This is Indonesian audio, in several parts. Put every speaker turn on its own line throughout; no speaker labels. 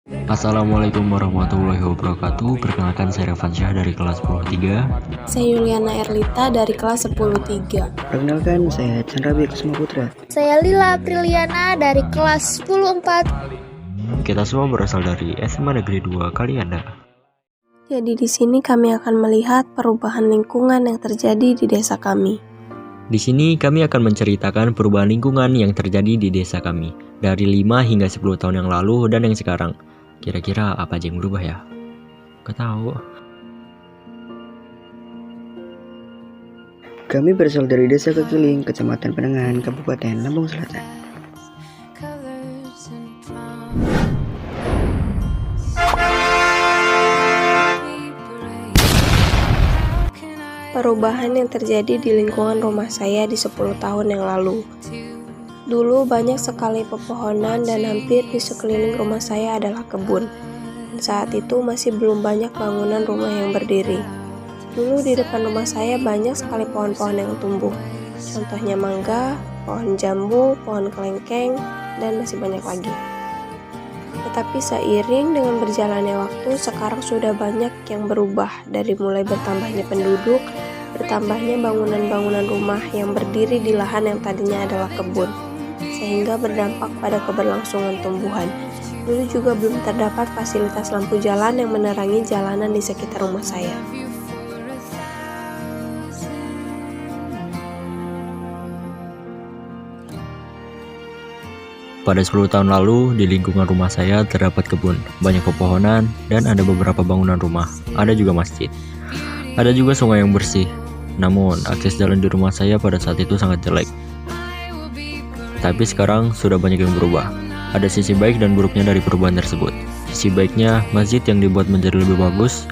Assalamualaikum warahmatullahi wabarakatuh. Perkenalkan saya Revansyah dari kelas 10-3.
Saya Yuliana Erlita dari kelas 10-3.
Perkenalkan, saya Chandra Kusuma Putra.
Saya Lila Apriliana dari kelas 10-4.
Kita semua berasal dari SMA Negeri 2 Kalianda.
Jadi di sini kami akan melihat perubahan lingkungan yang terjadi di desa kami.
Di sini kami akan menceritakan perubahan lingkungan yang terjadi di desa kami dari 5 hingga 10 tahun yang lalu dan yang sekarang. Kira-kira apa aja yang berubah ya? Gak tahu.
Kami berasal dari Desa Kekiling, Kecamatan Penengan, Kabupaten Lampung Selatan.
Perubahan yang terjadi di lingkungan rumah saya di 10 tahun yang lalu. Dulu banyak sekali pepohonan dan hampir di sekeliling rumah saya adalah kebun. Dan saat itu masih belum banyak bangunan rumah yang berdiri. Dulu di depan rumah saya banyak sekali pohon-pohon yang tumbuh. Contohnya mangga, pohon jambu, pohon kelengkeng, dan masih banyak lagi. Tetapi seiring dengan berjalannya waktu, sekarang sudah banyak yang berubah dari mulai bertambahnya penduduk, bertambahnya bangunan-bangunan rumah yang berdiri di lahan yang tadinya adalah kebun, sehingga berdampak pada keberlangsungan tumbuhan. Dulu juga belum terdapat fasilitas lampu jalan yang menerangi jalanan di sekitar rumah saya.
Pada 10 tahun lalu, di lingkungan rumah saya terdapat kebun, banyak pepohonan, dan ada beberapa bangunan rumah. Ada juga masjid. Ada juga sungai yang bersih. Namun, akses jalan di rumah saya pada saat itu sangat jelek. Tapi sekarang sudah banyak yang berubah. Ada sisi baik dan buruknya dari perubahan tersebut. Sisi baiknya, masjid yang dibuat menjadi lebih bagus,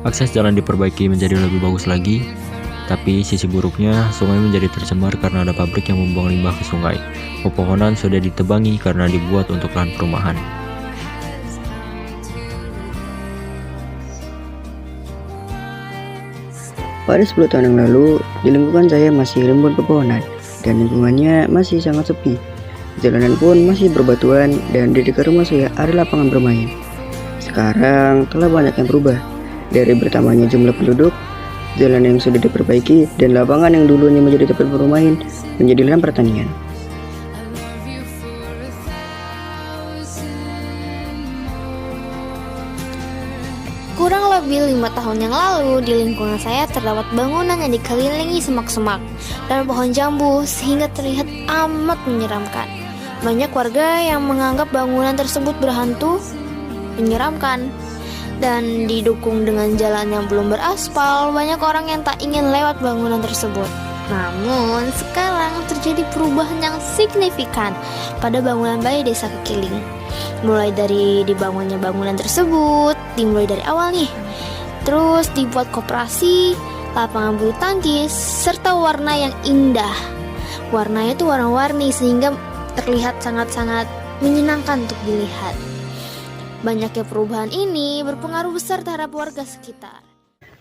akses jalan diperbaiki menjadi lebih bagus lagi. Tapi sisi buruknya, sungai menjadi tercemar karena ada pabrik yang membuang limbah ke sungai. Pepohonan sudah ditebangi karena dibuat untuk lahan perumahan.
Pada 10 tahun yang lalu, di lingkungan saya masih rimbun pepohonan dan lingkungannya masih sangat sepi. Jalanan pun masih berbatuan dan di dekat rumah saya ada lapangan bermain. Sekarang telah banyak yang berubah, dari bertambahnya jumlah penduduk, jalan yang sudah diperbaiki, dan lapangan yang dulunya menjadi tempat bermain menjadi lahan pertanian.
Kurang lebih 5 tahun yang lalu, di lingkungan saya terdapat bangunan yang dikelilingi semak-semak dan pohon jambu sehingga terlihat amat menyeramkan. Banyak warga yang menganggap bangunan tersebut berhantu, menyeramkan, dan didukung dengan jalan yang belum beraspal, banyak orang yang tak ingin lewat bangunan tersebut. Namun, sekarang terjadi perubahan yang signifikan pada bangunan balai desa Kekiling. Mulai dari dibangunnya bangunan tersebut, dimulai dari awal nih. Terus dibuat koperasi, lapangan bulu tangkis, serta warna yang indah. Warnanya tuh warna-warni sehingga terlihat sangat-sangat menyenangkan untuk dilihat. Banyaknya perubahan ini berpengaruh besar terhadap warga sekitar.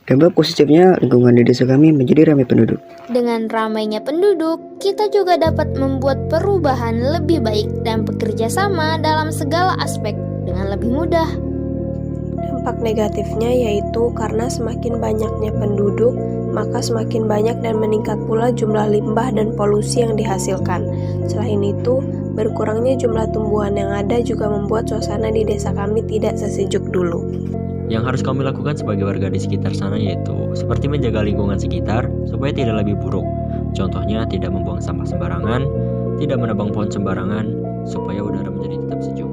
Dampak positifnya, lingkungan di desa kami menjadi ramai penduduk.
Dengan ramainya penduduk, kita juga dapat membuat perubahan lebih baik dan bekerja sama dalam segala aspek dengan lebih mudah.
Dampak negatifnya yaitu karena semakin banyaknya penduduk, maka semakin banyak dan meningkat pula jumlah limbah dan polusi yang dihasilkan. Selain itu, berkurangnya jumlah tumbuhan yang ada juga membuat suasana di desa kami tidak sesejuk dulu.
Yang harus kami lakukan sebagai warga di sekitar sana yaitu seperti menjaga lingkungan sekitar supaya tidak lebih buruk. Contohnya tidak membuang sampah sembarangan, tidak menebang pohon sembarangan, supaya udara menjadi tetap sejuk.